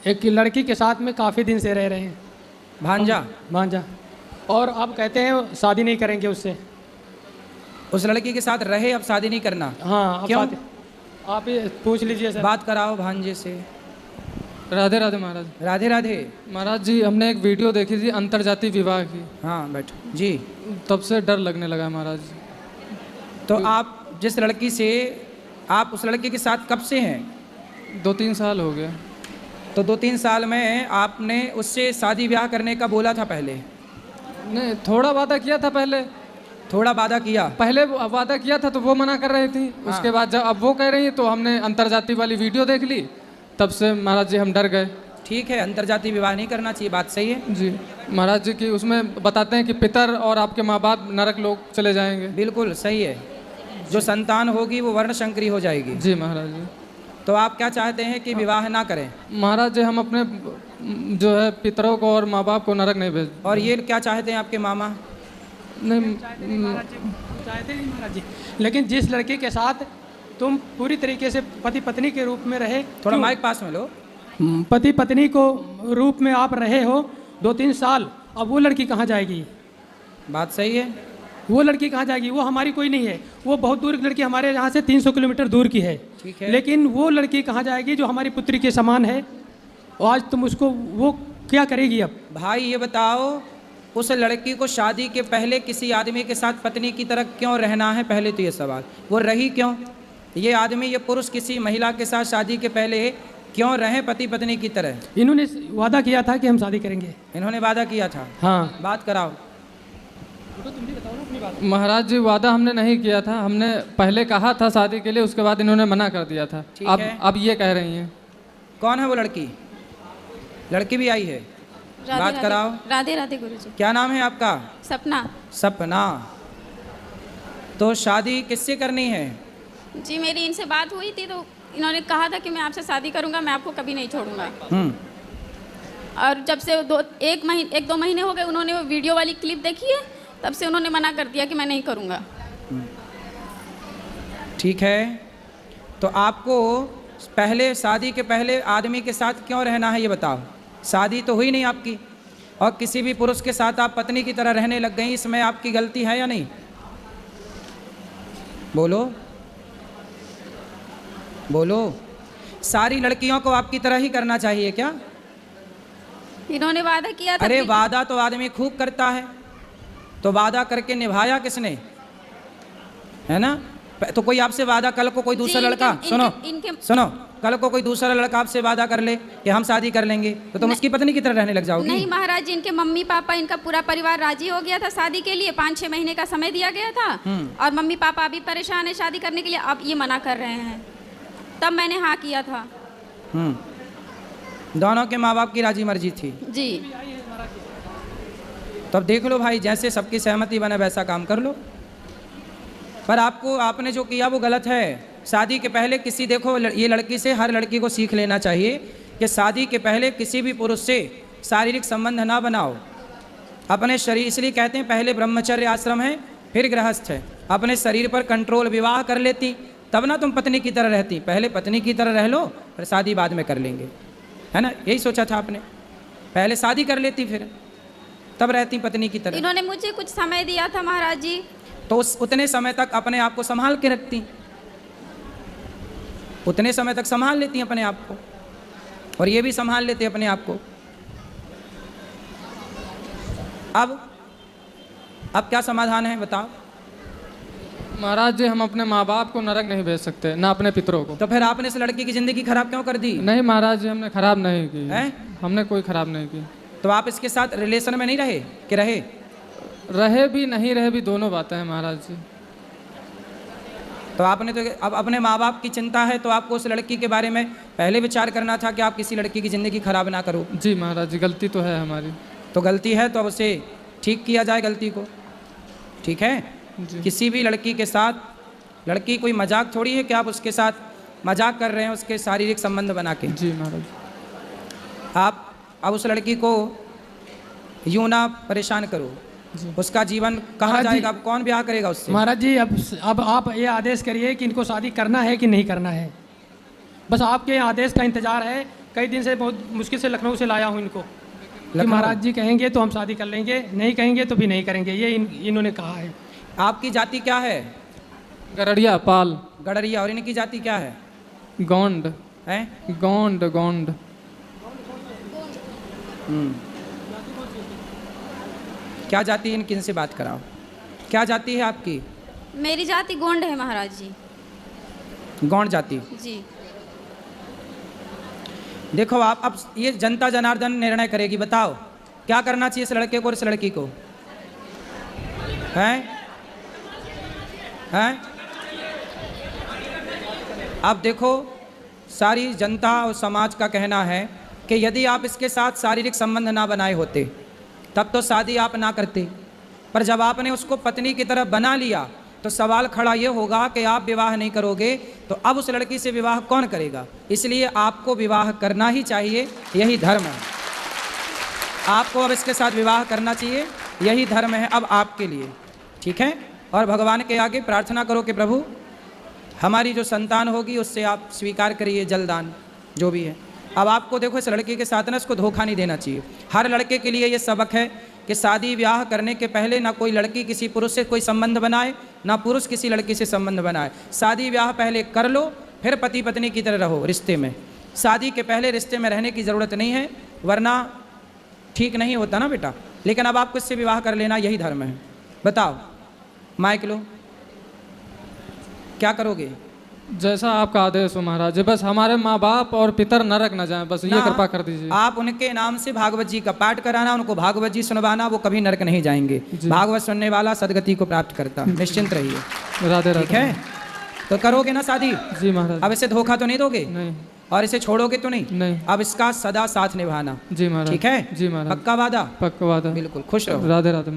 एक लड़की के साथ में काफ़ी दिन से रह रहे हैं। भांजा? भांजा। और अब कहते हैं शादी नहीं करेंगे उससे। उस लड़की के साथ रहे, अब शादी नहीं करना? हाँ, अब क्यों? आप ये पूछ लीजिए सर। बात कराओ भांजे से। राधे राधे महाराज। राधे राधे। महाराज जी, हमने एक वीडियो देखी थी अंतरजातीय विवाह की। हाँ बैठो जी। तब से डर लगने लगा है महाराज। तो आप जिस लड़की से, आप उस लड़के के साथ कब से हैं? 2-3 साल हो गया। तो 2-3 साल में आपने उससे शादी ब्याह करने का बोला था पहले? नहीं, थोड़ा वादा किया था पहले। थोड़ा वादा किया? पहले वादा किया था तो वो मना कर रही थी। हाँ। उसके बाद जब अब वो कह रही है तो हमने अंतरजातीय वाली वीडियो देख ली, तब से महाराज जी हम डर गए। ठीक है, अंतरजातीय विवाह नहीं करना चाहिए, बात सही है जी महाराज जी की उसमें बताते हैं कि पितर और आपके माँ बाप नरक लोग चले जाएंगे। बिल्कुल सही है। जो संतान होगी वो वर्ण शंकरी हो जाएगी। जी महाराज जी। तो आप क्या चाहते हैं कि विवाह ना करें? महाराज जी, हम अपने जो है पितरों को और माँ बाप को नरक नहीं भेज। और ये क्या चाहते हैं आपके मामा? नहीं चाहते नहीं महाराज जी, लेकिन जिस लड़के के साथ तुम पूरी तरीके से पति पत्नी के रूप में रहे, थोड़ा माइक पास में लो। पति पत्नी को रूप में आप रहे हो 2-3 साल, अब वो लड़की कहाँ जाएगी? बात सही है। वो लड़की कहाँ जाएगी? वो हमारी कोई नहीं है, वो बहुत दूर की लड़की, हमारे यहाँ से 300 किलोमीटर दूर की है। ठीक है। लेकिन वो लड़की कहाँ जाएगी जो हमारी पुत्री के समान है? और आज तुम उसको, वो क्या करेगी अब? भाई ये बताओ, उस लड़की को शादी के पहले किसी आदमी के साथ पत्नी की तरह क्यों रहना है? पहले तो ये सवाल, वो रही क्यों? ये आदमी, ये पुरुष किसी महिला के साथ शादी के पहले क्यों रहे पति पत्नी की तरह? इन्होंने वादा किया था कि हम शादी करेंगे। इन्होंने वादा किया था? हाँ। बात कराओ। महाराज जी, वादा हमने नहीं किया था, हमने पहले कहा था शादी के लिए, उसके बाद इन्होंने मना कर दिया था। ठीक अब है। अब ये कह रही हैं। कौन है वो लड़की? लड़की भी आई है? बात कराओ। राधे राधे गुरुजी। क्या नाम है आपका? सपना। सपना। तो शादी किससे करनी है? जी मेरी इनसे बात हुई थी तो इन्होंने कहा था कि मैं आपसे शादी करूंगा, मैं आपको कभी नहीं छोड़ूंगा। और जब से 1-2 महीने हो गए, उन्होंने वो वीडियो वाली क्लिप देखी है, तब से उन्होंने मना कर दिया कि मैं नहीं करूंगा। ठीक है, तो आपको पहले, शादी के पहले आदमी के साथ क्यों रहना है ये बताओ। शादी तो हुई नहीं आपकी, और किसी भी पुरुष के साथ आप पत्नी की तरह रहने लग गई, इसमें आपकी गलती है या नहीं? बोलो बोलो। सारी लड़कियों को आपकी तरह ही करना चाहिए क्या? इन्होंने वादा किया था। अरे वादा तो आदमी खूब करता है, तो वादा करके निभाया किसने? है ना? तो कोई आपसे वादा, कल को कोई दूसरा लड़का, सुनो सुनो, कल को कोई दूसरा लड़का आपसे वादा कर ले कि हम शादी कर लेंगे, तो तुम उसकी पत्नी की तरह रहने लग जाओगी? नहीं महाराज जी, इनके मम्मी पापा, इनका पूरा परिवार राजी हो गया था शादी के लिए। 5-6 महीने का समय दिया गया था, और मम्मी पापा अभी परेशान है शादी करने के लिए, अब ये मना कर रहे हैं। तब मैंने हाँ किया था। दोनों के माँ बाप की राजी मर्जी थी जी। तो अब देख लो भाई, जैसे सबकी सहमति बने वैसा काम कर लो। पर आपने जो किया वो गलत है। शादी के पहले किसी, देखो ये लड़की से हर लड़की को सीख लेना चाहिए कि शादी के पहले किसी भी पुरुष से शारीरिक संबंध ना बनाओ। अपने शरीर, इसलिए कहते हैं पहले ब्रह्मचर्य आश्रम है फिर गृहस्थ है। अपने शरीर पर कंट्रोल, विवाह कर लेती तब ना तुम पत्नी की तरह रहती। पहले पत्नी की तरह रह लो, फिर शादी बाद में कर लेंगे, है ना? यही सोचा था आपने, पहले शादी कर लेती फिर तब रहती पत्नी की तरह। इन्होंने मुझे कुछ समय दिया था महाराज जी, तो उतने समय तक अपने आप को संभाल के रखती, उतने समय तक संभाल लेती अपने आप को, और ये भी संभाल लेते अपने आप को। अब क्या समाधान है बताओ? महाराज जी, हम अपने माँ बाप को नरक नहीं भेज सकते, ना अपने पितरों को। तो फिर आपने इस लड़की की जिंदगी खराब क्यों कर दी? नहीं महाराज जी, हमने खराब नहीं की है? हमने कोई खराब नहीं की। तो आप इसके साथ रिलेशन में नहीं रहे कि रहे? रहे भी नहीं रहे भी, दोनों बातें हैं महाराज जी। तो आपने तो अब अपने माँ बाप की चिंता है, तो आपको उस लड़की के बारे में पहले विचार करना था कि आप किसी लड़की की ज़िंदगी खराब ना करो। जी महाराज जी, गलती तो है हमारी। तो गलती है तो अब उसे ठीक किया जाए गलती को, ठीक है? किसी भी लड़की के साथ, लड़की कोई मजाक थोड़ी है कि आप उसके साथ मजाक कर रहे हैं उसके शारीरिक संबंध बना के। जी महाराज। आप अब उस लड़की को यूँ ना परेशान करो, उसका जीवन कहाँ जाएगा? अब कौन ब्याह करेगा उससे? महाराज जी, अब आप ये आदेश करिए कि इनको शादी करना है कि नहीं करना है। बस आपके आदेश का इंतजार है कई दिन से बहुत मुश्किल से लखनऊ से लाया हूँ इनको कि लखनऊ? महाराज जी कहेंगे तो हम शादी कर लेंगे, नहीं कहेंगे तो भी नहीं करेंगे, ये इन्होंने कहा है। आपकी जाति क्या है? गरड़िया पाल। गडरिया। और इनकी जाति क्या है? गोंड। हैं? गोंड गोंड। क्या जाति है इनकी? इनसे बात कराओ। क्या जाति है आपकी? मेरी जाति गोंड है महाराज जी। गौंड जाति। जी। देखो आप, अब ये जनता जनार्दन निर्णय करेगी। बताओ क्या करना चाहिए इस लड़के को और इस लड़की को? हैं? हैं? अब देखो, सारी जनता और समाज का कहना है कि यदि आप इसके साथ शारीरिक संबंध ना बनाए होते तब तो शादी आप ना करते, पर जब आपने उसको पत्नी की तरह बना लिया तो सवाल खड़ा ये होगा कि आप विवाह नहीं करोगे तो अब उस लड़की से विवाह कौन करेगा? इसलिए आपको विवाह करना ही चाहिए, यही धर्म है। आपको अब इसके साथ विवाह करना चाहिए, यही धर्म है अब आपके लिए, ठीक है? और भगवान के आगे प्रार्थना करो कि प्रभु हमारी जो संतान होगी उससे आप स्वीकार करिए जलदान जो भी है। अब आपको देखो इस लड़के के साथ ना इसको धोखा नहीं देना चाहिए। हर लड़के के लिए ये सबक है कि शादी ब्याह करने के पहले ना कोई लड़की किसी पुरुष से कोई संबंध बनाए, ना पुरुष किसी लड़की से संबंध बनाए। शादी ब्याह पहले कर लो, फिर पति पत्नी की तरह रहो रिश्ते में। शादी के पहले रिश्ते में रहने की ज़रूरत नहीं है, वरना ठीक नहीं होता ना बेटा। लेकिन अब आपको इससे विवाह कर लेना यही धर्म है। बताओ, माइक लो, क्या करोगे? जैसा आपका आदेश हो महाराज जी, बस हमारे माँ बाप और पितर नरक न जाएं, बस ये ना, कृपा कर दीजिए। आप उनके नाम से भागवत जी का पाठ कराना, उनको भागवत जी सुनवाना, वो कभी नरक नहीं जाएंगे। भागवत सुनने वाला सदगति को प्राप्त करता। निश्चिंत रहिए, राधे ठीक राधे। है? तो करोगे ना शादी? जी महाराज। अब इसे धोखा तो नहीं दोगे नहीं और इसे छोड़ोगे तो नहीं? नहीं। अब इसका सदा साथ निभाना, जी महाराज। ठीक है? जी महाराज। पक्का वादा? पक्का वादा। बिल्कुल। खुश रहो। राधे राधे।